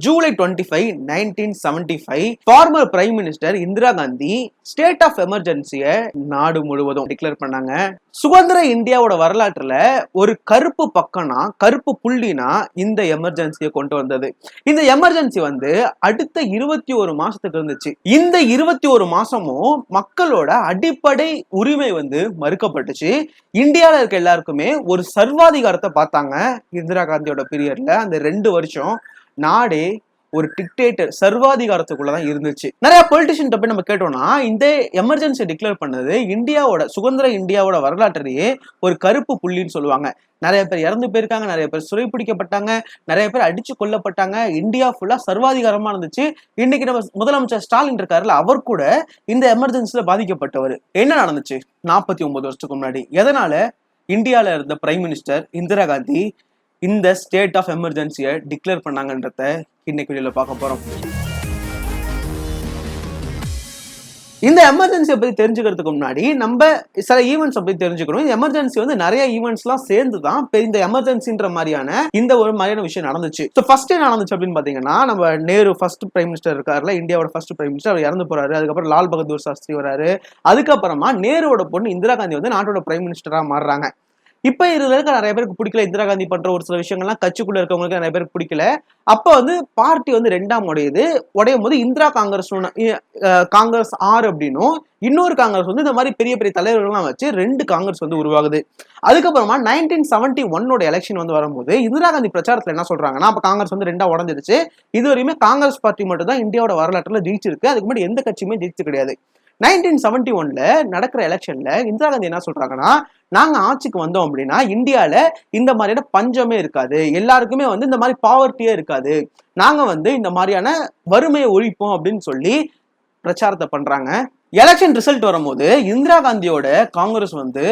July 25, 1975 former prime minister Indira Gandhi state of எமர்ஜென்சியை நாடு முழுவதும் டிக்ளேர் பண்ணாங்க. சுதந்திர இந்தியாவோட வரலாற்றுல ஒரு கருப்பு பக்கம்னா, கருப்பு புள்ளினா இந்த எமர்ஜென்சியை கொண்டு வந்தது. இந்த எமர்ஜென்சி வந்து அடுத்த 21 மாசத்துக்கு இருந்துச்சு. இந்த 21 மாசமும் மக்களோட அடிப்படை உரிமை வந்து மறுக்கப்பட்டுச்சு. இந்தியாவில் இருக்க எல்லாருக்குமே ஒரு சர்வாதிகாரத்தை பார்த்தாங்க. இந்திரா காந்தியோட பீரியட்ல அந்த 2 வருஷம் நாடே ஒரு டிக்டேட்டர் சர்வாதிகாரத்துக்குள்ளதான் இருந்துச்சு. நிறைய பொலிட்டிஷியன் போய் நம்ம கேட்டோம்னா, இந்த எமர்ஜென்சி டிக்ளேர் பண்ணது இந்தியாவோட சுதந்திர இந்தியாவோட வரலாற்றிலேயே ஒரு கருப்பு புள்ளின்னு சொல்லுவாங்க. நிறைய பேர் இறந்து போயிருக்காங்க, நிறைய பேர் சிறைப்பிடிக்கப்பட்டாங்க, நிறைய பேர் அடிச்சு கொல்லப்பட்டாங்க. இந்தியா ஃபுல்லா சர்வாதிகாரமா இருந்துச்சு. இன்னைக்கு நம்ம முதலமைச்சர் ஸ்டாலின் இருக்காருல்ல, அவர் கூட இந்த எமர்ஜென்சில பாதிக்கப்பட்டவர். என்ன நடந்துச்சு 49 வருஷத்துக்கு முன்னாடி? எதனால இந்தியால இருந்த பிரைம் மினிஸ்டர் இந்திரா காந்தி இந்த ஸ்டேட் ஆஃப் எமர்ஜென்சியை டிக்ளேர் பண்ணாங்கன்றத இன்னைக்கு வீடியோல பார்க்க போறோம். இந்த எமர்ஜென்சியை பத்தி தெரிஞ்சுக்கிறதுக்கு முன்னாடி நம்ம சில ஈவெண்ட்ஸ் பத்தி தெரிஞ்சுக்கணும். இந்த எமர்ஜென்சி வந்து நிறைய ஈவெண்ட்ஸ் எல்லாம் சேர்ந்துதான் இந்த எமர்ஜென்சின்ற மாதிரியான இந்த ஒரு மாதிரியான விஷயம் நடந்துச்சு. ஃபர்ஸ்ட் என்ன நடந்துச்சு அப்படின்னு பாத்தீங்கன்னா, நம்ம நேரு ஃபர்ஸ்ட் பிரைம் மினிஸ்டர் இருக்காருல, இந்தியாவோட ஃபர்ஸ்ட் பிரைம் மினிஸ்டர், அவர் இறந்து போறாரு. அதுக்கப்புறம் லால் பகதூர் சாஸ்திரி வராரு. அதுக்கப்புறமா நேருவோட பொண்ணு இந்திரா காந்தி வந்து நாட்டோட பிரைம் மினிஸ்டரா மாறுறாங்க. இப்ப இதுல இருக்க நிறைய பேருக்கு பிடிக்கல. இந்திரா காந்தி பண்ற ஒரு சில விஷயங்கள்லாம் கட்சிக்குள்ள இருக்கவங்களுக்கு நிறைய பேருக்கு பிடிக்கல. அப்ப வந்து பார்ட்டி வந்து 2ஆம் உடையும் போது இந்திரா காங்கிரஸ் 6 அப்படின்னும், இன்னொரு காங்கிரஸ் வந்து இந்த மாதிரி பெரிய பெரிய தலைவர்கள்லாம் வச்சு 2 காங்கிரஸ் வந்து உருவாகுது. அதுக்கப்புறமா 1971 எலெக்ஷன் வந்து வரும்போது இந்திரா காந்தி பிரச்சாரத்துல என்ன சொல்றாங்கன்னா, அப்ப காங்கிரஸ் வந்து 2ஆ உடஞ்சிருச்சு. இது வரையுமே காங்கிரஸ் பார்ட்டி மட்டும் தான் இந்தியாவோட வரலாற்றுல ஜெயிச்சிருக்கு. அதுக்கு முன்னாடி எந்த கட்சியுமே ஜெயிச்சு கிடையாது. 1971 நடக்கிற எலெக்ஷன்ல இந்திரா காந்தி என்ன சொல்றாங்கன்னா, நாங்க ஆட்சிக்கு வந்தோம் அப்படின்னா இந்தியால இந்த மாதிரியான பஞ்சமே இருக்காது, எல்லாருக்குமே வந்து இந்த மாதிரி பாவர்ட்டியே இருக்காது, நாங்க வந்து இந்த மாதிரியான வறுமையை ஒழிப்போம் அப்படின்னு சொல்லி பிரச்சாரத்தை பண்றாங்க. எலெக்ஷன் ரிசல்ட் வரும்போது இந்திரா காந்தியோட காங்கிரஸ் வந்து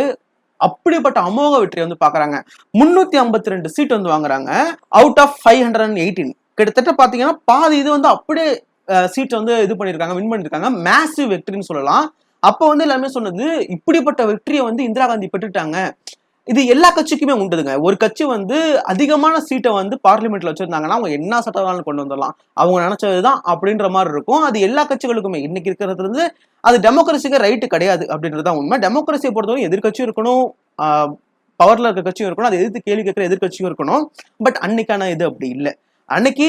அப்படிப்பட்ட அமோக வெற்றியை வந்து பாக்குறாங்க. 352 சீட் வந்து வாங்குறாங்க அவுட் ஆஃப் 518. கிட்டத்தட்ட பாத்தீங்கன்னா பாதி இது வந்து அப்படியே சீட் வந்து இது பண்ணிருக்காங்க, வின் பண்ணிருக்காங்க. மேசிவ் வெக்டரின்னு சொல்லலாம். அப்ப வந்து எல்லாமே சொன்னது, இப்படிப்பட்ட வெற்றியை வந்து இந்திரா காந்தி பெற்றுட்டாங்க. இது எல்லா கட்சிக்குமே உண்டுதுங்க. ஒரு கட்சி வந்து அதிகமான சீட்டை வந்து பார்லிமெண்ட்ல வச்சிருந்தாங்கன்னா அவங்க என்ன சட்டம்னாலும் கொண்டு வந்துடலாம், அவங்க நினைச்சதுதான் அப்படின்ற மாதிரி இருக்கும். அது எல்லா கட்சிகளுக்குமே இன்னைக்கு இருக்கிறது இருந்து அது டெமோக்ரஸிக்கு ரைட்டு கிடையாது அப்படின்றதுதான் உண்மை. டெமோக்ரஸியை பொறுத்தவரை எதிர்கட்சியும் இருக்கணும், பவர்ல இருக்க கட்சியும் இருக்கணும், அதை எதிர்த்து கேள்வி கேட்கிற எதிர்கட்சியும் இருக்கணும். பட் அன்னைக்கான இது அப்படி இல்லை. அன்னைக்கு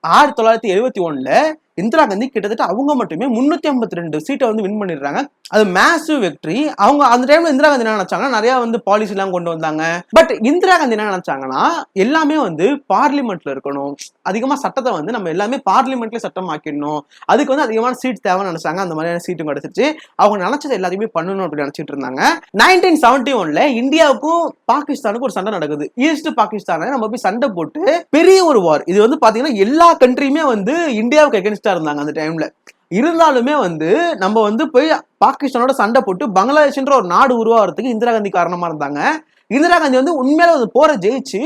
1971 இந்திரா காந்தி கிட்டத்தட்ட அவங்க மட்டுமே 352 சீட்டை வந்து வின் பண்ணிடுறாங்க. அது மேசிவ் வெக்டரி. அவங்க அந்த டைம்ல இந்திரா காந்தி என்ன நினைச்சாங்கன்னா, நிறைய வந்து பாலிசி எல்லாம் கொண்டு வந்தாங்க. பட் இந்திரா காந்தி என்ன நினைச்சாங்கன்னா, எல்லாமே வந்து பார்லிமெண்ட்ல இருக்கணும், அதிகமா சட்டத்தை வந்து நம்ம எல்லாமே பார்லிமெண்ட்ல சட்டம் ஆக்கிடணும், அதுக்கு வந்து அதிகமான சீட் தேவைன்னு நினைச்சாங்க. அந்த மாதிரியான சீட்டும் கிடைச்சிச்சு. அவங்க நினைச்சது எல்லாத்தையுமே பண்ணணும் அப்படின்னு நினைச்சிட்டு இருந்தாங்க. 1971 இந்தியாவுக்கும் பாகிஸ்தானுக்கும் ஒரு சண்டை நடக்குது. ஈஸ்ட் பாகிஸ்தானை நம்ம போய் சண்டை போட்டு பெரிய ஒரு வார். இது வந்து பாத்தீங்கன்னா எல்லா கண்ட்ரியுமே வந்து இந்தியாவுக்கு எகென்ஸ்டா இருந்தாங்க அந்த டைம்ல. இருந்தாலுமே வந்து நம்ம வந்து போய் பாகிஸ்தானோட சண்டை போட்டு பங்களாதேஷ்ன்ற ஒரு நாடு உருவாகிறதுக்கு இந்திரா காந்தி காரணமா இருந்தாங்க. இந்திரா காந்தி வந்து உண்மையில வந்து போரை ஜெயிச்சு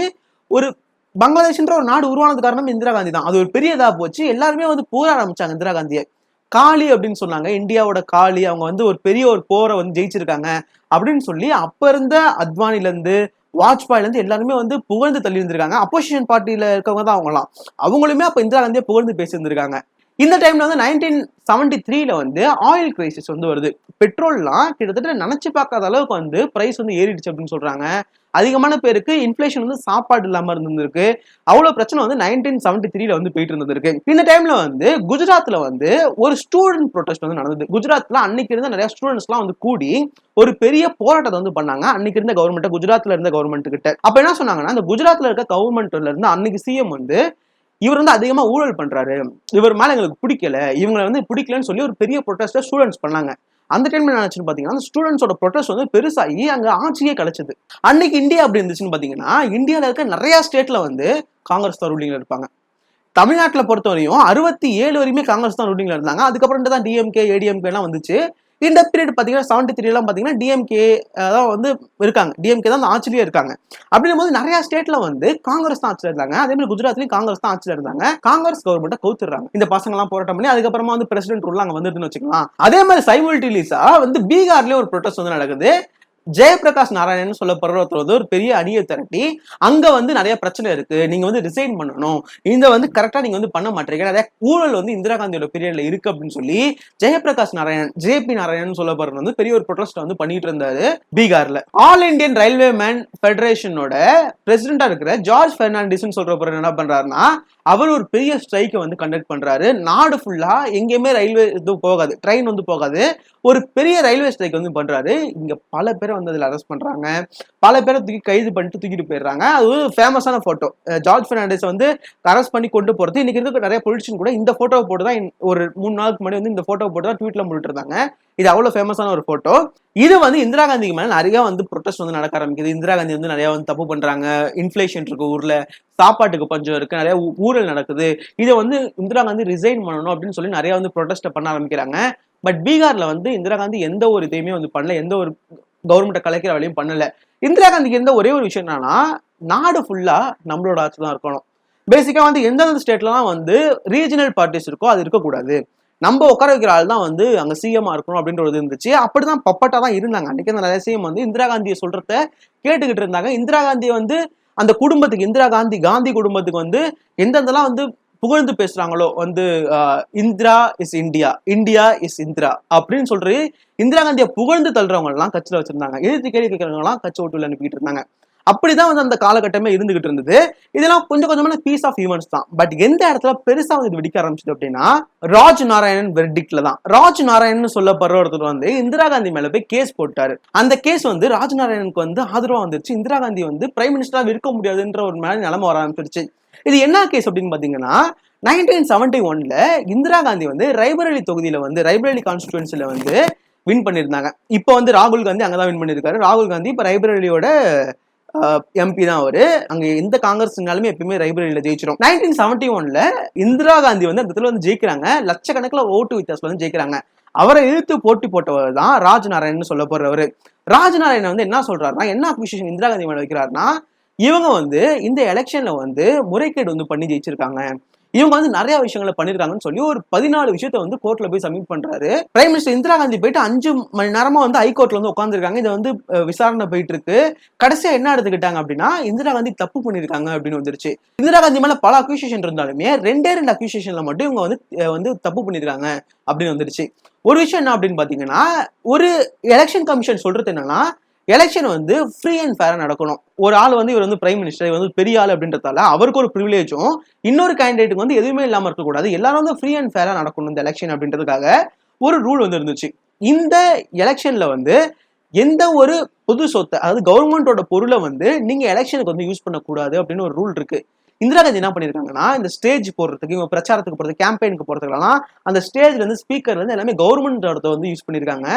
ஒரு பங்களாதேஷ்ன்ற ஒரு நாடு உருவானது காரணம் இந்திரா காந்தி தான். அது ஒரு பெரிய இதா போச்சு. எல்லாருமே வந்து போர ஆரம்பிச்சாங்க இந்திரா காந்தியை. காளி அப்படின்னு சொன்னாங்க, இந்தியாவோட காளி, அவங்க வந்து ஒரு பெரிய ஒரு போரை வந்து ஜெயிச்சிருக்காங்க அப்படின்னு சொல்லி அப்ப இருந்த அத்வானில இருந்து வாஜ்பாயில இருந்து எல்லாருமே வந்து புகழ்ந்து தள்ளி இருந்திருக்காங்க. அப்போசிஷன் பார்ட்டியில இருக்கவங்க தான் அவங்கலாம். அவங்களுமே அப்ப இந்திரா காந்தியை புகழ்ந்து பேசியிருந்திருக்காங்க. இந்த டைம்ல வந்து 1973 வந்து ஆயில் கிரைசிஸ் வந்து வருது. பெட்ரோல்லாம் கிட்டத்தட்ட நினைச்சு பார்க்காத அளவுக்கு வந்து பிரைஸ் வந்து ஏறிடுச்சு அப்படின்னு சொல்றாங்க. அதிகமான பேருக்கு இன்ஃபிளேஷன் வந்து சாப்பாடு இல்லாம இருந்திருக்கு. அவ்வளவு பிரச்சனை வந்து 1973 வந்து போயிட்டு இருந்திருக்கு. இந்த டைம்ல வந்து குஜராத்ல வந்து ஒரு ஸ்டூடெண்ட் ப்ரொடெஸ்ட் வந்து நடந்தது. குஜராத்ல அன்னைக்கு இருந்த நிறைய ஸ்டூடெண்ட்ஸ் எல்லாம் வந்து கூடி ஒரு பெரிய போராட்டத்தை வந்து பண்ணாங்க அன்னைக்கு இருந்த கவர்மெண்ட், குஜராத்ல இருந்த கவர்மெண்ட் கிட்ட. அப்ப என்ன சொன்னாங்கன்னா, இந்த குஜராத்ல இருக்க கவர்மெண்ட்ல இருந்து அன்னைக்கு சிஎம் வந்து, இவர் வந்து அதிகமா ஊழல் பண்றாரு, இவர் மேல எங்களுக்கு பிடிக்கல, இவங்களை வந்து பிடிக்கலன்னு சொல்லி ஒரு பெரிய ப்ரொடெஸ்ட ஸ்டூடெண்ட்ஸ் பண்ணாங்க. அந்த டைம்ல நினைச்சுன்னு பாத்தீங்கன்னா, ஸ்டூடெண்ட்ஸோட ப்ரொடெஸ்ட் வந்து பெருசாகி அங்க ஆட்சியே கிடைச்சது. அன்னைக்கு இந்தியா அப்படி இருந்துச்சுன்னு பாத்தீங்கன்னா, இந்தியாவில இருக்க நிறைய ஸ்டேட்ல வந்து காங்கிரஸ் தான் ரூலிங்ல இருப்பாங்க. தமிழ்நாட்டுல பொறுத்தவரையும் 67 வரையுமே காங்கிரஸ் தான் ரூலிங்ல இருந்தாங்க. அதுக்கப்புறம் தான் டிஎம்கே ஏடிஎம்கே எல்லாம் வந்துச்சு. இந்த பீரியட் பாத்தீங்கன்னா 73 எல்லாம் பாத்தீங்கன்னா டிஎம்கே தான் வந்து இருக்காங்க. டிஎம்கே தான் ஆட்சியிலேயே இருக்காங்க. அப்படின்னும் போது நிறைய ஸ்டேட்ல வந்து காங்கிரஸ் தான் ஆட்சியில இருந்தாங்க. அதே மாதிரி குஜராத்லயும் காங்கிரஸ் தான் ஆட்சியில இருந்தாங்க. காங்கிரஸ் கவர்மெண்ட்டை கவுத்துறாங்க. இந்த பசங்க எல்லாம் போராட்டம் பண்ணி அதுக்கப்புறமா வந்து பிரசிடென்ட் ரூல் அங்க வந்துருதுன்னு வச்சுக்கலாம். அதே மாதிரி சைமல்டேனியஸா வந்து பீகார்லயே ஒரு ப்ரொடெஸ்ட் வந்து நடக்குது. ஜெயபிரகாஷ் நாராயணன் சொல்லப்படுற ஒருத்தர் வந்து ஒரு பெரிய அணியை திரட்டி அங்க வந்து நிறைய பிரச்சனை இருக்கு, நீங்க வந்து ரிசைன் பண்ணணும், இந்த வந்து கரெக்டா நீங்க வந்து பண்ண மாட்டீங்க, நிறைய ஊழல் வந்து இந்திரா காந்தியோட பீரியட்ல இருக்கு அப்படின்னு சொல்லி ஜெயபிரகாஷ் நாராயணன், ஜேபி நாராயணன் சொல்லப்படுற வந்து பெரிய ஒரு ப்ரொடெஸ்ட் வந்து பண்ணிட்டு இருந்தாரு பீகார்ல. ஆல் இந்தியன் ரயில்வே மேன் ஃபெடரேஷனோட பிரசிடென்டா இருக்கிற ஜார்ஜ் பெர்னாண்டிஸ் சொல்றப்ப என்ன பண்றாருன்னா, அவர் ஒரு பெரிய ஸ்ட்ரைக்கை வந்து கண்டக்ட் பண்றாரு. நாடு ஃபுல்லா எங்கேயுமே ரயில்வே இது போகாது, ட்ரெயின் வந்து போகாது, ஒரு பெரிய ரயில்வே ஸ்ட்ரைக் வந்து பண்றாரு. இங்க பல பேரை வந்து அதுல அரெஸ்ட் பண்றாங்க, பல பேரை தூக்கி கைது பண்ணிட்டு தூக்கிட்டு போயிடுறாங்க. அது ஒரு ஃபேமஸான போட்டோ. ஜார்ஜ் பெர்னாண்டிஸ் வந்து அரெஸ்ட் பண்ணி கொண்டு போறது, இன்னைக்கு இருக்க நிறைய பொலிட்டிஷியன் கூட இந்த போட்டோவை போட்டு தான் ஒரு 3 நாளுக்கு முன்னாடி வந்து இந்த போட்டோவை போட்டு தான் ட்வீட்ல போட்டுட்டு இருந்தாங்க. இது அவ்வளவு ஃபேமஸான ஒரு போட்டோ. இது வந்து இந்திரா காந்திக்கு மேல நிறைய வந்து ப்ரொடெஸ்ட் வந்து நடக்க ஆரம்பிக்குது. இந்திரா காந்தி வந்து நிறைய வந்து தப்பு பண்றாங்க, இன்ஃபிளேஷன் இருக்கு ஊர்ல, சாப்பாட்டுக்கு பஞ்சம் இருக்கு, நிறைய ஊழல் நடக்குது, இதை வந்து இந்திரா காந்தி ரிசைன் பண்ணணும் அப்படின்னு சொல்லி நிறைய வந்து ப்ரொடெஸ்ட் பண்ண ஆரம்பிக்கிறாங்க. பட் பீகார்ல வந்து இந்திரா காந்தி எந்த ஒரு இதையுமே வந்து பண்ணல, எந்த ஒரு கவர்மெண்ட்டை கலைக்கிற வேலையும் பண்ணல. இந்திரா காந்திக்கு இருந்த ஒரே ஒரு விஷயம் என்னன்னா, நாடு ஃபுல்லா நம்மளோட ஆட்சி தான் இருக்கணும். பேசிக்கா வந்து எந்தெந்த ஸ்டேட்லாம் வந்து ரீஜனல் பார்ட்டிஸ் இருக்கோ அது இருக்கக்கூடாது, நம்ம உட்கார வைக்கிற ஆள் தான் வந்து அங்க சிஎம்மா இருக்கணும் அப்படின்றது இருந்துச்சு. அப்படிதான் பப்பட்டா தான் இருந்தாங்க அன்னைக்கு. அந்த நிறைய சிஎம் வந்து இந்திரா காந்தியை சொல்றத கேட்டுக்கிட்டு இருந்தாங்க. இந்திரா காந்தியை வந்து அந்த குடும்பத்துக்கு, இந்திரா காந்தி காந்தி குடும்பத்துக்கு வந்து எந்தெந்தெல்லாம் வந்து புகழ்ந்து பேசுறாங்களோ வந்து Indira is India, India is Indira அப்படின்னு சொல்றது இந்திரா காந்தியை புகழ்ந்து தள்ளுறவங்க எல்லாம் கட்சியில வச்சிருந்தாங்க. எழுத்து கேள்வி கேட்கறவங்க எல்லாம் கட்சி ஓட்டுல அனுப்பிட்டு இருந்தாங்க. அப்படிதான் வந்து அந்த காலகட்டமே இருந்துகிட்டு இருந்தது. இதெல்லாம் கொஞ்சம் கொஞ்சமான பீஸ் ஆஃப் ஈவெண்ட்ஸ் தான். பட் எந்த இடத்துல பெருசா வந்து வெடிக்க ஆரம்பிச்சது அப்படின்னா, ராஜ் நாராயணன் வெர்டிக்ட்ல தான். ராஜ் நாராயணன் சொல்லப்படுற ஒருத்தர் வந்து இந்திரா காந்தி மேல போய் கேஸ் போட்டாரு. அந்த கேஸ் வந்து ராஜ் நாராயணனுக்கு வந்து ஆதரவா வந்துருச்சு. இந்திரா காந்தி வந்து பிரைம் மினிஸ்டரா இருக்க முடியாதுன்ற ஒரு மேல நிலைமை வர ஆரம்பிச்சிருச்சு. இது என்ன கேஸ் அப்படின்னு பாத்தீங்கன்னா, 1971ல இந்திரா காந்தி வந்து ரைபரேலி தொகுதியில வந்து ரைபரேலி கான்ஸ்டிடுவன்சில வந்து வின் பண்ணியிருந்தாங்க. இப்போ வந்து ராகுல் காந்தி அங்கதான் வின் பண்ணியிருக்காரு. ராகுல் காந்தி இப்ப ரைபரேலியோட எம்பி தான் அவரு. அங்க எந்த காங்கிரஸ்னாலுமே எப்பயுமே ரைபரேலியில ஜெயிச்சிடும். 1971ல இந்திரா காந்தி வந்து அந்த இடத்துல வந்து ஜெயிக்கிறாங்க. லட்சக்கணக்கில் ஓட்டு வித்தியாசம் வந்து ஜெயிக்கிறாங்க. அவரை இழுத்து போட்டி போட்டவர் தான் ராஜ் நாராயணன் சொல்ல போறவர். ராஜ் நாராயணன் வந்து என்ன சொல்றாருன்னா, என்ன அக்யூசேஷன் இந்திரா காந்தி மேல வைக்கிறாருன்னா, இவங்க வந்து இந்த எலெக்ஷன்ல வந்து முறைகேடு வந்து பண்ணி ஜெயிச்சிருக்காங்க, இவங்க வந்து நிறைய விஷயங்களை பண்ணிருக்காங்கன்னு சொல்லி ஒரு 14 விஷயத்த வந்து கோர்ட்ல போய் சப்மிட் பண்றாரு. பிரைம் மினிஸ்டர் இந்திரா காந்தி போயிட்டு 5 மணி நேரமா வந்து ஹைகோர்ட்ல வந்து உட்காந்துருக்காங்க. இதை வந்து விசாரணை போயிட்டு இருக்கு. கடைசியா என்ன எடுத்துக்கிட்டாங்க அப்படின்னா, இந்திரா காந்தி தப்பு பண்ணிருக்காங்க அப்படின்னு வந்துருச்சு. இந்திரா காந்தி மேல பல அக்யூசேஷன் இருந்தாலுமே 2 அக்யூசேஷன்ல மட்டும் இவங்க வந்து தப்பு பண்ணிருக்காங்க அப்படின்னு வந்துருச்சு. ஒரு விஷயம் என்ன அப்படின்னு பாத்தீங்கன்னா, ஒரு எலெக்ஷன் கமிஷன் சொல்றது என்னன்னா, எலெக்ஷன் வந்து ஃப்ரீ அண்ட் ஃபேரா நடக்கணும். ஒரு ஆள் வந்து இவர் வந்து பிரைம் மினிஸ்டர், இவர் வந்து பெரிய ஆள் அப்படின்றதால அவருக்கு ஒரு ப்ரிவிலேஜும், இன்னொரு கேண்டிடேட்டுக்கு வந்து எதுவுமே இல்லாம இருக்கக்கூடாது, எல்லாரும் வந்து ஃப்ரீ அண்ட் ஃபேரா நடக்கணும் இந்த எலெக்ஷன் அப்படின்றதுக்காக ஒரு ரூல் வந்து இருந்துச்சு. இந்த எலெக்ஷன்ல வந்து எந்த ஒரு பொது சொத்தை, அதாவது கவர்மெண்டோட பொருளை வந்து நீங்க எலெக்ஷனுக்கு வந்து யூஸ் பண்ணக்கூடாது அப்படின்னு ஒரு ரூல் இருக்கு. இந்திரா காந்தி என்ன பண்ணிருக்காங்கன்னா, இந்த ஸ்டேஜ் போடுறதுக்கு, இவங்க பிரச்சாரத்துக்கு போறது, கேம்பெயினுக்கு போறதுக்கெல்லாம் அந்த ஸ்டேஜ்ல இருந்து ஸ்பீக்கர்ல இருந்து எல்லாமே கவர்மெண்டோட வந்து யூஸ் பண்ணிருக்காங்க.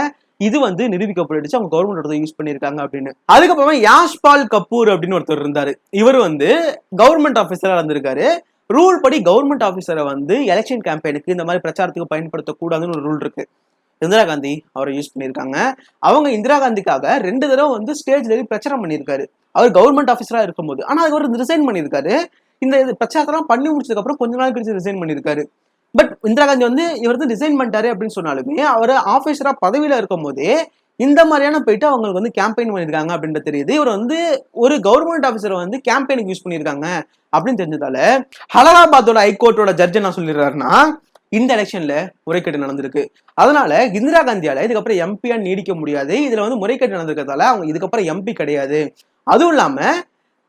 இது வந்து நிரூபிக்கப்பட்டுச்சு, அவங்க கவர்மெண்டோட யூஸ் பண்ணிருக்காங்க அப்படின்னு. அதுக்கப்புறமா யாஷ்பால் கபூர் அப்படின்னு ஒருத்தர் இருந்தாரு. இவர் வந்து கவர்மெண்ட் ஆபீசரா இருந்திருக்காரு. ரூல் படி கவர்மெண்ட் ஆபீசரை வந்து எலெக்ஷன் கேம்பெயினுக்கு இந்த மாதிரி பிரச்சாரத்துக்கு பயன்படுத்தக்கூடாதுன்னு ஒரு ரூல் இருக்கு. இந்திரா காந்தி அவரை யூஸ் பண்ணியிருக்காங்க. அவங்க இந்திரா காந்திக்காக 2 தடவை வந்து ஸ்டேஜ்ல பிரச்சாரம் பண்ணியிருக்காரு, அவர் கவர்மெண்ட் ஆபீசரா இருக்கும்போது. ஆனா அது அவர் ரிசைன் பண்ணியிருக்காரு. இந்த பிரச்சாரத்தெல்லாம் பண்ணி முடிச்சதுக்கு அப்புறம் கொஞ்ச நாள் கழிச்சு ரிசைன் பண்ணியிருக்காரு. பட் இந்திரா காந்தி வந்து இவர் வந்து ரிசைன் பண்ணிட்டாரு அப்படின்னு சொன்னாலுமே, அவர் ஆபீசரா பதவியில இருக்கும் போதே இந்த மாதிரியான போயிட்டு அவங்களுக்கு வந்து கேம்பெயின் பண்ணியிருக்காங்க அப்படின்றது தெரியுது. இவர் வந்து ஒரு கவர்மெண்ட் ஆபீசரை வந்து கேம்பெயினுக்கு யூஸ் பண்ணியிருக்காங்க அப்படின்னு தெரிஞ்சதால, அலகாபாத்தோட ஹைகோர்ட்டோட ஜட்ஜ் என்ன சொல்லிடுறாருன்னா, இந்த எலெக்ஷன்ல முறைகேடு நடந்திருக்கு, அதனால இந்திரா காந்தியால இதுக்கப்புறம் எம்பியா நீடிக்க முடியாது, இதுல வந்து முறைகேடு நடந்திருக்கிறதால அவங்க இதுக்கப்புறம் எம்பி கிடையாது, அதுவும் இல்லாம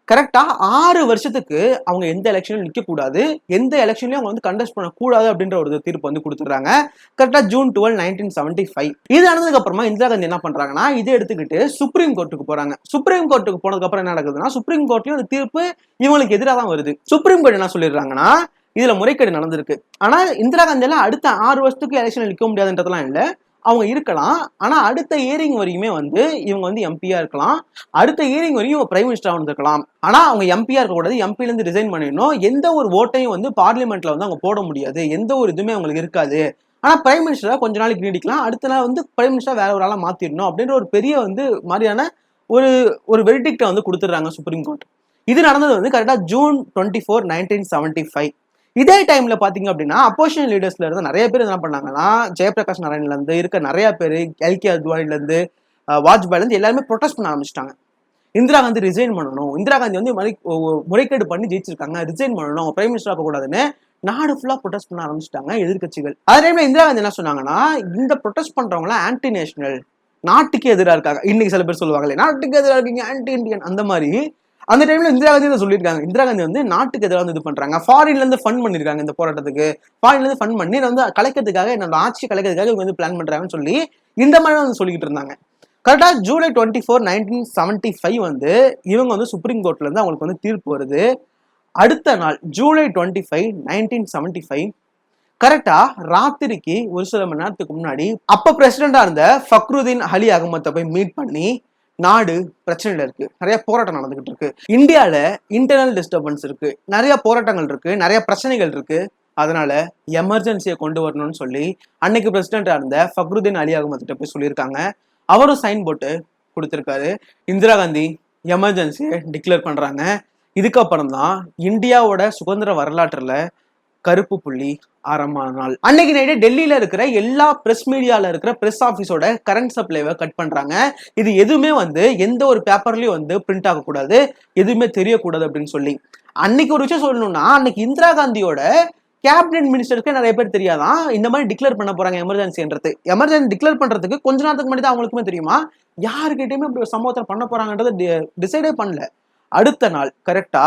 கரெக்டா 6 வருஷத்துக்கு அவங்க எந்த எலெக்ஷனும் நிக்க கூடாது, எந்த எலெக்ஷன்லயும் அவங்க வந்து கண்டஸ்ட் பண்ணக்கூடாது அப்படின்ற ஒரு தீர்ப்பு வந்து கொடுத்துறாங்க. கரெக்டா ஜூன் 12, 1975. இது நடந்ததுக்கு அப்புறமா இந்திரா காந்தி என்ன பண்றாங்கன்னா, இதை எடுத்துக்கிட்டு சுப்ரீம் கோர்ட்டுக்கு போறாங்க. சுப்ரீம் கோர்ட்டுக்கு போனதுக்கு அப்புறம் என்ன நடக்குதுன்னா, சுப்ரீம் கோர்ட்லயும் அந்த தீர்ப்பு இவங்களுக்கு எதிராக தான் வருது. சுப்ரீம் கோர்ட் என்ன சொல்லிடுறாங்கன்னா, இதுல முறைகேடு நடந்திருக்கு, ஆனா இந்திரா காந்தியால அடுத்த 6 வருஷத்துக்கு எலெக்ஷன் நிற்க முடியாதுன்றதெல்லாம் இல்லை, அவங்க இருக்கலாம், ஆனா அடுத்த இயரிங் வரைக்குமே வந்து இவங்க வந்து எம்பியா இருக்கலாம், அடுத்த இயரிங் வரையும் இவங்க பிரைம் மினிஸ்டரா வந்திருக்கலாம், ஆனா அவங்க எம்பியா இருக்கக்கூடாது, எம்பில இருந்து ரிசைன் பண்ணிடணும், எந்த ஒரு ஓட்டையும் வந்து பார்லிமெண்ட்ல வந்து அவங்க போட முடியாது, எந்த ஒரு இதுவுமே அவங்களுக்கு இருக்காது, ஆனா பிரைம் மினிஸ்டரா கொஞ்ச நாளைக்கு நீடிக்கலாம், அடுத்த நாள் வந்து பிரைம் மினிஸ்டர் வேற ஒரு ஆளா மாத்திடணும் அப்படின்ற ஒரு பெரிய வந்து மாதிரியான ஒரு வெர்டிக்டை வந்து கொடுத்துடுறாங்க சுப்ரீம் கோர்ட். இது நடந்தது வந்து கரெக்டா ஜூன் 24, 1975. இதே டைம்ல பாத்தீங்க அப்படின்னா, அப்போசிஷன் லீடர்ஸ்ல இருந்து நிறைய பேர் என்ன பண்ணாங்கன்னா, ஜெயபிரகாஷ் நாராயண்ல இருந்து இருக்க நிறைய பேர், எல்கே அத்வானில இருந்து வாஜ்பாயில இருந்து எல்லாருமே ப்ரொடெஸ்ட் பண்ண ஆரம்பிச்சிட்டாங்க. இந்திரா காந்தி ரிசைன் பண்ணணும், இந்திரா காந்தி வந்து முறைகேடு பண்ணி ஜெயிச்சிருக்காங்க, ரிசைன் பண்ணணும், பிரைம் மினிஸ்டர் ஆகக்கூடாதுன்னு நாடு ஃபுல்லா ப்ரொடெஸ்ட் பண்ண ஆரம்பிச்சிட்டாங்க எதிர்கட்சிகள். அதே டைம்ல இந்திரா காந்தி என்ன சொன்னாங்கன்னா, இந்த ப்ரொடெஸ்ட் பண்றவங்க ஆன்டி நேஷனல், நாட்டுக்கு எதிராக இருக்காங்க. இன்னைக்கு சில பேர் சொல்லுவாங்களே நாட்டுக்கு எதிராக இருக்கீங்க, ஆன்டி இண்டியன், அந்த மாதிரி அந்த டைம்ல இந்திரா காந்தி தான் சொல்லியிருக்காங்க. இந்திரா காந்தி வந்து நாட்டுக்கு எதிராக வந்து இது பண்றாங்க, ஃபாரின்ல இருந்து ஃபண்ட் பண்ணிருக்காங்க இந்த போராட்டத்துக்கு, ஃபாரின்ல இருந்து ஃபண்ட் பண்ணி வந்து கலைக்கிறதுக்காக, என்னோட ஆட்சி கலைக்கிறதுக்காக இவங்க வந்து பிளான் பண்றாங்கன்னு சொல்லி இந்த மாதிரி வந்து சொல்லிக்கிட்டு இருந்தாங்க. கரெக்டா ஜூலை 24, 1975 வந்து இவங்க வந்து சுப்ரீம் கோர்ட்ல இருந்து அவங்களுக்கு வந்து தீர்ப்பு வருது. அடுத்த நாள் ஜூலை 25, 1975 கரெக்டா ராத்திரிக்கு ஒரு சில மணி நேரத்துக்கு முன்னாடி அப்ப பிரசிடண்டா இருந்த ஃபக்ருதீன் அலி அகமத்தை போய் மீட் பண்ணி, நாடு பிரச்சனையில இருக்கு, நிறைய போராட்டம் நடந்துகிட்டு இருக்கு, இந்தியால இன்டர்னல் டிஸ்டர்பன்ஸ் இருக்கு, நிறைய போராட்டங்கள் இருக்கு, நிறைய பிரச்சனைகள் இருக்கு, அதனால எமர்ஜென்சியை கொண்டு வரணும்னு சொல்லி அன்னைக்கு பிரசிடண்டா இருந்த ஃபக்ருதீன் அலி அகமத்திட்ட போய் சொல்லியிருக்காங்க. அவரும் சைன் போட்டு கொடுத்திருக்காரு. இந்திரா காந்தி எமர்ஜென்சியை டிக்ளேர் பண்றாங்க. இதுக்கப்புறம் தான் இந்தியாவோட சுதந்திர வரலாற்றுல கருப்பு புள்ளி ஆரம்பமான நாள். அன்னைக்கு நைட்டு டெல்லியில இருக்கிற எல்லா பிரஸ் மீடியால இருக்கிற பிரஸ் ஆபீஸோட கரண்ட் சப்ளைவை கட் பண்றாங்க. இது எதுவுமே வந்து எந்த ஒரு பேப்பர்லயும் வந்து பிரிண்ட் ஆகக்கூடாது, எதுவுமே தெரியக்கூடாது அப்படின்னு சொல்லி. அன்னைக்கு ஒரு விஷயம் சொல்லணும்னா, அன்னைக்கு இந்திரா காந்தியோட கேபினெட் மினிஸ்டருக்கு நிறைய பேர் தெரியாதான் இந்த மாதிரி டிக்ளேர் பண்ண போறாங்க எமர்ஜென்சின்றது. எமர்ஜென்சி டிக்ளேர் பண்றதுக்கு கொஞ்ச நேரத்துக்கு முன்னாடி தான் அவங்களுக்குமே தெரியுமா, யாருக்கிட்டையுமே இப்படி ஒரு சம்பவத்தை பண்ண போறாங்கன்றத டிசைடே பண்ணல. அடுத்த நாள் கரெக்டா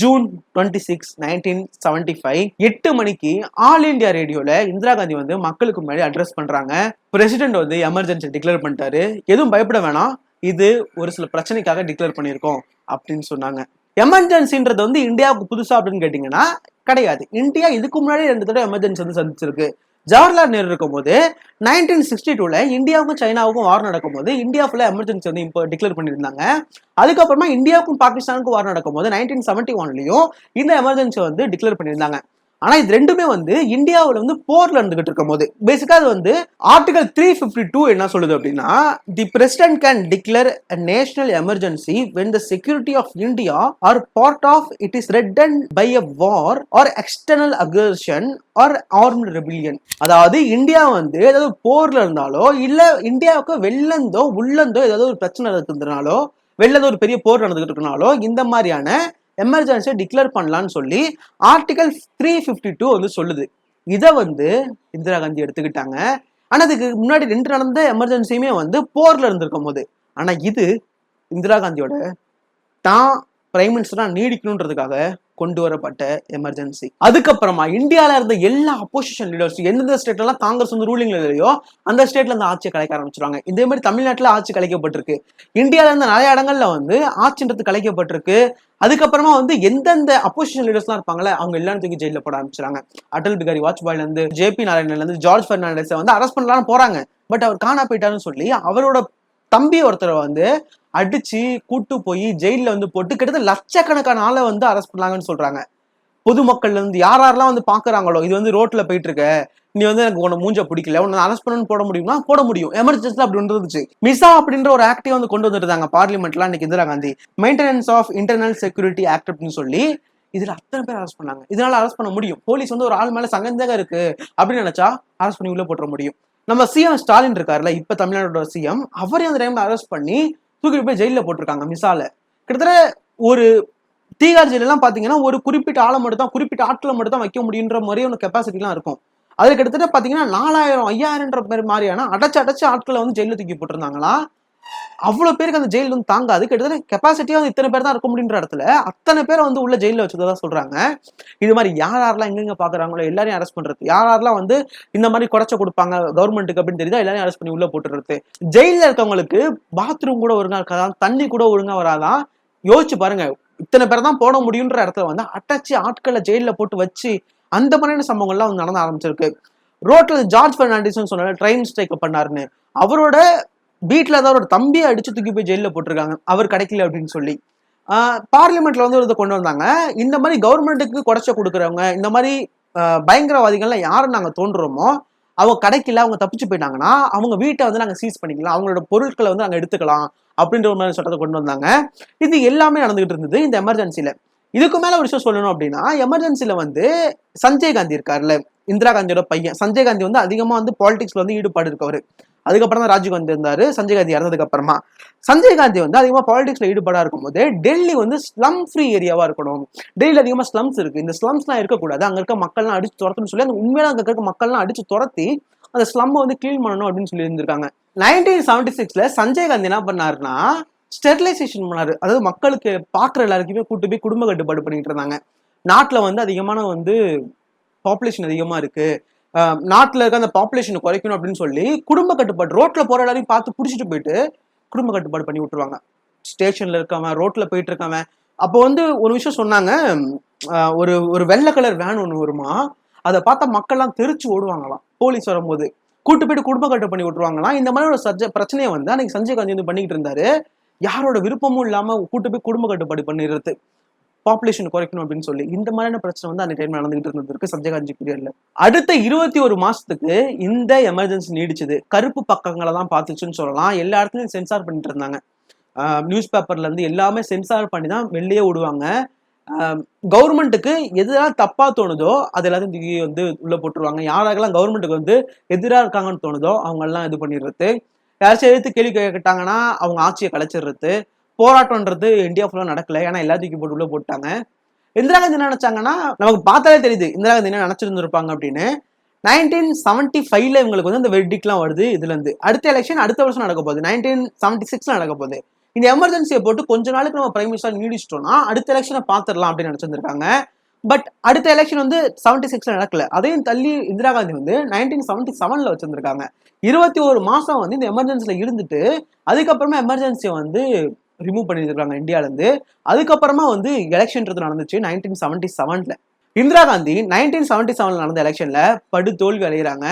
ஜூன் 26, 1975 8 மணிக்கு ஆல் இண்டியா ரேடியோல இந்திரா காந்தி வந்து மக்களுக்கு முன்னாடி அட்ரஸ் பண்றாங்க. பிரசிடென்ட் வந்து எமர்ஜென்சி டிக்ளேர் பண்ணிட்டாரு, எதுவும் பயப்பட வேணாம், இது ஒரு சில பிரச்சனைக்காக டிக்ளேர் பண்ணியிருக்கோம் அப்படின்னு சொன்னாங்க. எமர்ஜென்சின்றது வந்து இந்தியாவுக்கு புதுசா அப்படின்னு கேட்டீங்கன்னா கிடையாது. இந்தியா இதுக்கு முன்னாடி 2 தடவை எமர்ஜென்சி வந்து சந்திச்சிருக்கு. ஜவஹர்லால் நேரு இருக்கும் போது 1962ல இந்தியாவுக்கும் சைனாவுக்கும் வார் நடக்கும் போது இந்தியா ஃபுல்லா எமர்ஜென்சி வந்து இப்போ டிக்ளேர் பண்ணியிருந்தாங்க. அதுக்கப்புறமா இந்தியாவுக்கும் பாகிஸ்தானுக்கும் வார் நடக்கும் போது 1971லயும் இந்த எமர்ஜென்சி வந்து டிக்ளேர் பண்ணியிருந்தாங்க. ஆனா இது ரெண்டுமே வந்து இந்தியாவில் வந்து போர்ல இருந்துகிட்டு இருக்கும் போது பேசிக்கா அது வந்து ஆர்டிகல் 352 என்ன சொல்லுது அப்படின்னா, தி president can declare a national emergency when the security of India or part of it is threatened by a war or external aggression or armed rebellion. அதாவது இந்தியா வந்து ஏதாவது போர்ல இருந்தாலோ இல்ல இந்தியாவுக்கு வெளிலந்தோ உள்ளந்தோ ஏதாவது ஒரு பிரச்சனை நடக்குதுனாலோ, வெளில ஒரு பெரிய போர் நடந்துகிட்டு இருக்கனாலோ இந்த மாதிரியான எமர்ஜென்சியை டிக்ளேர் பண்ணலான்னு சொல்லி ஆர்டிகல் 352 வந்து சொல்லுது. இதை வந்து இந்திரா காந்தி எடுத்துக்கிட்டாங்க. ஆனா அதுக்கு முன்னாடி 2 நடந்த எமர்ஜென்சியுமே வந்து போர்ல இருந்திருக்கும் போது, ஆனா இது இந்திரா காந்தியோட தான் பிரைம் மினிஸ்டரா நீடிக்கணுன்றதுக்காக கொண்டு வரப்பட்ட எமர்ஜென்சி. அதுக்கப்புறமா இந்தியால இருந்த எல்லா அப்போசிஷன் லீடர்ஸ் எந்தெந்த ஸ்டேட்ல எல்லாம் காங்கிரஸ் வந்து ரூலிங்ல இல்லையோ அந்த ஸ்டேட்ல இருந்து ஆட்சியை கலைக்க ஆரம்பிச்சிருவாங்க. இதே மாதிரி தமிழ்நாட்டுல ஆட்சி கலைக்கப்பட்டிருக்கு, இந்தியால இருந்த நிறைய இடங்கள்ல வந்து ஆட்சின்றது கலைக்கப்பட்டிருக்கு. அதுக்கப்புறமா வந்து எந்தெந்த அப்போசிஷன் லீடர்ஸ் எல்லாம் இருப்பாங்களே அவங்க எல்லாரும் தூக்கி ஜெயில போட ஆரம்பிச்சாங்க. அடல் பிகாரி வாஜ்பாயில இருந்து ஜேபி நாராயணன்ல இருந்து ஜார்ஜ் பெர்னாண்டஸை வந்து அரெஸ்ட் பண்ணலாம்னு போறாங்க. பட் அவர் காணா போயிட்டாருன்னு சொல்லி அவரோட தம்பி ஒருத்தரை வந்து அடிச்சு கூட்டு போய் ஜெயில வந்து போட்டு கிட்டத்தட்ட லட்சக்கணக்கான ஆளை வந்து அரெஸ்ட் பண்ணாங்கன்னு சொல்றாங்க. பொதுமக்கள்ல இருந்து யாரெல்லாம் வந்து பாக்குறாங்களோ இது வந்து ரோட்ல போயிட்டு இருக்க, நீ வந்து எனக்கு உன மூஞ்ச பிடிக்கல, உன்னை அரெஸ்ட் பண்ணணும்னு போட முடியும்னா போட முடியும். எமர்ஜென்சில அப்படி இருந்துச்சு. மிசா அப்படின்ற ஒரு ஆக்டே வந்து கொண்டு வந்துருந்தாங்க பார்லிமெண்ட்ல அன்னைக்கு Indira Gandhi, maintenance of internal security act அப்படின்னு சொல்லி. இதுல அத்தனை பேர் அரெஸ்ட் பண்ணாங்க. இதனால அரெஸ்ட் பண்ண முடியும். போலீஸ் வந்து ஒரு ஆள் மேல சங்கந்தக இருக்கு அப்படின்னு நினைச்சா அரெஸ்ட் பண்ணி உள்ள போட்டுற முடியும். நம்ம சிஎம் ஸ்டாலின் இருக்காருல்ல, இப்ப தமிழ்நாடோட சிஎம், அவரையும் அந்த டைம்ல அரெஸ்ட் பண்ணி தூக்கிட்டு போய் ஜெயில போட்டிருக்காங்க மிசால. கிட்டத்தட்ட ஒரு தீகார் ஜெயில எல்லாம் பாத்தீங்கன்னா ஒரு குறிப்பிட்ட ஆளை மட்டும் தான், குறிப்பிட்ட ஆட்களை மட்டும் தான் வைக்க முடியுன்ற மாதிரி ஒரு கெப்பாசிட்டி எல்லாம் இருக்கும். அதுல கிட்டத்தட்ட பாத்தீங்கன்னா 4000 5000 மாதிரியான அடைச்சு ஆட்களை வந்து ஜெயில தூக்கி போட்டிருந்தாங்களா. அவ்வளவு பேருக்கு அந்த ஜெயில வந்து தாங்காது. கிட்டத்தட்ட கெப்பாசிட்டியா வந்து இத்தனை பேர் தான் இருக்க முடியுன்ற இடத்துல அத்தனை பேரை வந்து உள்ள ஜெயில வச்சதான் சொல்றாங்க. இது மாதிரி யாரெல்லாம் எங்கெங்க பாக்குறாங்களோ எல்லாரையும் அரெஸ்ட் பண்றது, யாரெல்லாம் வந்து இந்த மாதிரி குறைச்ச கொடுப்பாங்க கவர்மெண்ட்டுக்கு அப்படின்னு தெரியுதா எல்லாரையும் அரெஸ்ட் பண்ணி உள்ள போட்டுறது. ஜெயில இருக்கவங்களுக்கு பாத்ரூம் கூட ஒழுங்கா இருக்காதான், தண்ணி கூட ஒழுங்கா வராதான். யோசிச்சு பாருங்க, இத்தனை பேர் தான் போட முடியுன்ற இடத்துல வந்து அடைச்சு ஆட்களை ஜெயில போட்டு வச்சு அந்த மாதிரியான சம்பவங்கள்லாம் வந்து நடந்து ஆரம்பிச்சிருக்கு. ரோட்ல ஜார்ஜ் பெர்னாண்டஸ் சொன்ன ட்ரெயின் ஸ்ட்ரைக் பண்ணாருன்னு, அவரோட வீட்டுல தான் ஒரு தம்பியை அடிச்சு தூக்கி போய் ஜெயில போட்டிருக்காங்க அவர் கிடைக்கல அப்படின்னு சொல்லி. பார்லிமெண்ட்ல வந்து ஒரு இதை கொண்டு வந்தாங்க. இந்த மாதிரி கவர்மெண்ட்டுக்கு குறைச்ச கொடுக்குறவங்க, இந்த மாதிரி பயங்கரவாதிகள்லாம் யாரை நாங்க தோன்றோமோ அவங்க கிடைக்கல, அவங்க தப்பிச்சு போயிட்டாங்கன்னா அவங்க வீட்டை வந்து நாங்க சீஸ் பண்ணிக்கலாம், அவங்களோட பொருட்களை வந்து நாங்க எடுத்துக்கலாம் அப்படின்ற ஒரு மாதிரி சட்டத்தை கொண்டு வந்தாங்க. இது எல்லாமே நடந்துகிட்டு இருந்தது இந்த எமர்ஜென்சில. இதுக்கு மேல ஒரு விஷயம் சொல்லணும் அப்படின்னா, எமர்ஜென்சில வந்து சஞ்சய் காந்தி இருக்காருல்ல, இந்திரா காந்தியோட பையன் சஞ்சய் காந்தி வந்து அதிகமா வந்து பாலிடிக்ஸ்ல வந்து ஈடுபாடு இருக்கவர். அதுக்கப்புறம் தான் ராஜீவ் காந்தி இருந்தாரு சஞ்சய் காந்தி இறந்ததுக்கு அப்புறமா. சஞ்சய் காந்தி வந்து அதிகமா பாலிடிக்ஸ்ல ஈடுபாடா இருக்கும்போது டெல்லி வந்து ஸ்லம் ஃப்ரீ ஏரியாவா இருக்கணும், டெல்லியில அதிகமா ஸ்லம்ஸ் இருக்கு, இந்த ஸ்லம்ஸ்லாம் இருக்கக்கூடாது, அங்க இருக்க மக்கள்லாம் அடிச்சு துரத்துன்னு சொல்லி அந்த உண்மையில அங்க இருக்க மக்கள்லாம் அடிச்சு துரத்தி அந்த ஸ்லம்மை வந்து கிளீன் பண்ணணும் அப்படின்னு சொல்லி இருந்திருக்காங்க. 1976ல சஞ்சய் காந்தி என்ன பண்ணாருன்னா ஸ்டெரிலைசேஷன் பண்ணாரு. அதாவது மக்களுக்கு பாக்குற எல்லாருக்குமே கூட்டு போய் குடும்ப கட்டுப்பாடு பண்ணிட்டு இருந்தாங்க. நாட்டுல வந்து அதிகமான வந்து பாப்புலேஷன் அதிகமா இருக்கு, நாட்டுல இருக்க அந்த பாப்புலேஷன் குறைக்கணும் அப்படின்னு சொல்லி குடும்ப கட்டுப்பாடு, ரோட்ல போற எல்லாரையும் பார்த்து புடிச்சிட்டு போயிட்டு குடும்ப கட்டுப்பாடு பண்ணி விட்டுருவாங்க. ஸ்டேஷன்ல இருக்கவன், ரோட்ல போயிட்டு இருக்கவன். அப்போ வந்து ஒரு விஷயம் சொன்னாங்க, ஒரு ஒரு வெள்ளை கலர் வேன் ஒண்ணு வருமா, அதை பார்த்தா மக்கள்லாம் தெரிச்சு ஓடுவாங்களாம். போலீஸ் வரும்போது கூட்டு போயிட்டு குடும்ப கட்டு பண்ணி விட்டுருவாங்களாம். இந்த மாதிரி ஒரு பிரச்சனையை வந்து அன்னைக்கு சஞ்சய் காந்தி வந்து பண்ணிக்கிட்டு இருந்தாரு. யாரோட விருப்பமும் இல்லாம கூட்டு போய் குடும்ப கட்டுப்பாடு பண்ணிடுறது, பாப்புலேஷன் குறைக்கணும் அப்படின்னு சொல்லி. இந்த மாதிரியான பிரச்சனை வந்து அந்த டைம்ல நடந்துகிட்டு இருந்திருக்கு சஞ்சய் காந்தி பீரியட்ல. அடுத்த 21 மாசத்துக்கு இந்த எமர்ஜென்சி நீடிச்சது. கருப்பு பக்கங்களை தான் பார்த்துச்சுன்னு சொல்லலாம். எல்லா இடத்துலயும் சென்சார் பண்ணிட்டு இருந்தாங்க. நியூஸ் பேப்பர்ல இருந்து எல்லாமே சென்சார் பண்ணி தான் வெளியே விடுவாங்க. கவர்மெண்ட்டுக்கு எதெல்லாம் தப்பா தோணுதோ அது எல்லாத்தையும் தூக்கி வந்து உள்ள போட்டுருவாங்க. யாராகலாம் கவர்மெண்ட்டுக்கு வந்து எதிராக இருக்காங்கன்னு தோணுதோ அவங்க எல்லாம் இது பண்ணிடுறது. யாராச்சும் எதிர்த்து கேள்வி கேட்டாங்கன்னா அவங்க ஆட்சியை கலைச்சிடுறது. போராட்டம்ன்றது இந்தியா ஃபுல்லா நடக்கல, ஏன்னா எல்லாத்தையும் போட்டு உள்ள போட்டாங்க. இந்திரா காந்தி என்ன நினைச்சாங்கன்னா, நமக்கு பார்த்தாலே தெரியுது இந்திரா காந்தி என்ன நினைச்சிருந்திருப்பாங்க அப்படின்னு. 1975ல இவங்களுக்கு வந்து இந்த வெர்டிக்லாம் வருது. இதுல இருந்து அடுத்த எலெக்ஷன் அடுத்த வருஷம் நடக்க போகுது, 1976 நடக்க போகுது. இந்த எமர்ஜென்சியை போட்டு கொஞ்ச நாளுக்கு நம்ம பிரைம் மினிஸ்டர் நீடிச்சிட்டோம்னா அடுத்த எலெக்ஷனை பார்த்துடலாம் அப்படின்னு நினைச்சிருந்திருக்காங்க. பட் அடுத்த எலெக்ஷன் வந்து 76ல நடக்கல. அதையும் தள்ளி இந்திரா காந்தி வந்து 1977ல வச்சிருந்திருக்காங்க. 21 மாசம் வந்து இந்த எமர்ஜென்சில இருந்துட்டு அதுக்கப்புறமா எமர்ஜென்சியை வந்து ரிமூவ் பண்ணிருக்காங்க இந்தியால இருந்து. அதுக்கப்புறமா வந்து எலெக்ஷன்றது நடந்துச்சு 1977ல. இந்திரா காந்தி 1977ல நடந்த எலெக்ஷன்ல படு தோல்வி அடைகிறாங்க.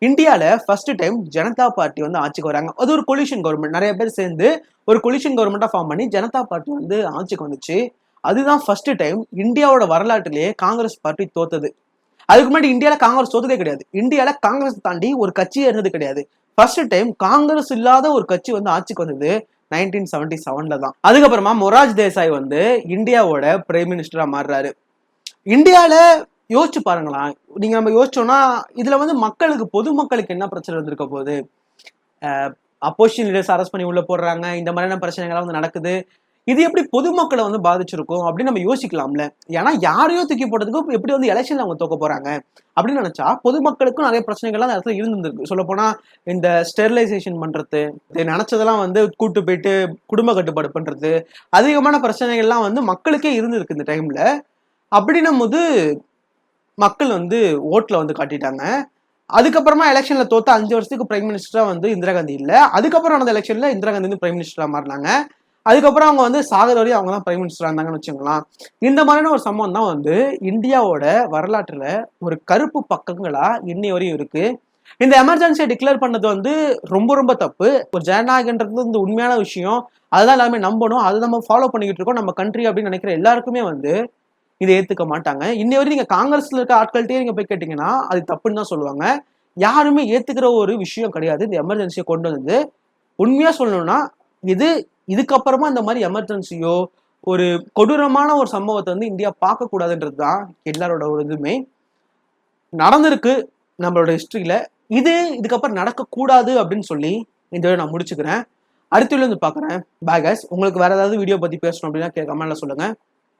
இந்தியால ஃபர்ஸ்ட் டைம் ஜனதா பார்ட்டி வந்து ஆட்சிக்கு வராங்க. அது ஒரு கொலிஷன் கவர்மெண்ட், நிறைய பேர் சேர்ந்து ஒரு கொலிஷன் கவர்மெண்டா ஃபார்ம் பண்ணி ஜனதா பார்ட்டி வந்து ஆட்சிக்கு வந்துச்சு. அதுதான் ஃபர்ஸ்ட் டைம் இந்தியாவோட வரலாற்றிலேயே காங்கிரஸ் பார்ட்டி தோத்தது. அதுக்கு முன்னாடி இந்தியால காங்கிரஸ் தோத்ததே கிடையாது. இந்தியால காங்கிரஸ் தாண்டி ஒரு கட்சியே இருந்தது கிடையாது. ஃபர்ஸ்ட் டைம் காங்கிரஸ் இல்லாத ஒரு கட்சி வந்து ஆட்சிக்கு வந்தது 1977ல தான். அதுக்கப்புறமா மொரார்ஜி தேசாய் வந்து இந்தியாவோட பிரைம் மினிஸ்டரா மாறுறாரு. இந்தியால யோசிச்சு பாருங்களா, நீங்க நம்ம யோசிச்சோம்னா இதுல வந்து மக்களுக்கு, பொதுமக்களுக்கு என்ன பிரச்சனை இருந்திருக்க போகுது? அப்போசிஷன் லீடர்ஸ் அரெஸ்ட் பண்ணி உள்ள போடுறாங்க, இந்த மாதிரியான பிரச்சனைகள் வந்து நடக்குது. இது எப்படி பொதுமக்களை வந்து பாதிச்சிருக்கும் அப்படின்னு நம்ம யோசிக்கலாம்ல. ஏன்னா யாரையோ தூக்கி போட்டதுக்கு எப்படி வந்து எலெக்ஷன்ல அவங்க தோக்க போறாங்க அப்படின்னு நினைச்சா பொதுமக்களுக்கும் நிறைய பிரச்சனைகள்லாம் அந்த இடத்துல இருந்திருக்கு. சொல்ல போனா இந்த ஸ்டெரிலைசேஷன் பண்றது, நினைச்சதெல்லாம் வந்து கூட்டு போயிட்டு குடும்ப கட்டுப்பாடு பண்றது, அதிகமான பிரச்சனைகள்லாம் வந்து மக்களுக்கே இருந்திருக்கு இந்த டைம்ல. அப்படின்னும் போது மக்கள் வந்து ஓட்ல வந்து காட்டிட்டாங்க. அதுக்கப்புறமா எலெக்ஷன்ல தோத்த 5 வருஷத்துக்கு பிரைம் மினிஸ்டரா வந்து இந்திரா காந்தி இல்ல. அதுக்கப்புறம் நடந்த எலெக்ஷன்ல இந்திரா காந்தி வந்து பிரைம் மினிஸ்டரா மாறினாங்க. அதுக்கப்புறம் அவங்க வந்து சாகர வரையும் அவங்க தான் பிரைம் மினிஸ்டரா இருந்தாங்கன்னு வச்சுக்கலாம். இந்த மாதிரியான ஒரு சம்பவம் தான் வந்து இந்தியாவோட வரலாற்றுல ஒரு கருப்பு பக்கங்களா இன்னை வரையும் இருக்கு. இந்த எமர்ஜென்சியை டிக்ளேர் பண்ணது வந்து ரொம்ப ரொம்ப தப்பு. ஒரு ஜனநாயகன்றது இந்த உண்மையான விஷயம், அதுதான் எல்லாருமே நம்பணும், அதை நம்ம ஃபாலோ பண்ணிக்கிட்டு இருக்கோம் நம்ம கண்ட்ரி அப்படின்னு நினைக்கிற எல்லாருக்குமே வந்து இதை ஏத்துக்க மாட்டாங்க. இன்னை வரையும் நீங்க காங்கிரஸ்ல இருக்க ஆட்கள்கிட்டயே நீங்க போய் கேட்டீங்கன்னா அது தப்புன்னு தான் சொல்லுவாங்க. யாருமே ஏத்துக்கிற ஒரு விஷயம் கிடையாது இந்த எமர்ஜென்சியை கொண்டு வந்தது. உண்மையா சொல்லணும்னா இதுக்கப்புறமா இந்த மாதிரி எமர்ஜென்சியோ ஒரு கொடூரமான ஒரு சம்பவத்தை வந்து இந்தியா பார்க்க கூடாதுன்றது தான் எல்லாரோட ஒரு இதுவுமே நடந்திருக்கு நம்மளோட ஹிஸ்டரியில. இதுக்கப்புறம் நடக்கக்கூடாது அப்படின்னு சொல்லி இந்த நான் முடிச்சுக்கிறேன். அடுத்த வந்து பாக்குறேன். Bye guys. உங்களுக்கு வேற ஏதாவது வீடியோ பத்தி பேசணும் அப்படின்னா கமெண்ட்ல சொல்லுங்க.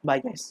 Bye guys.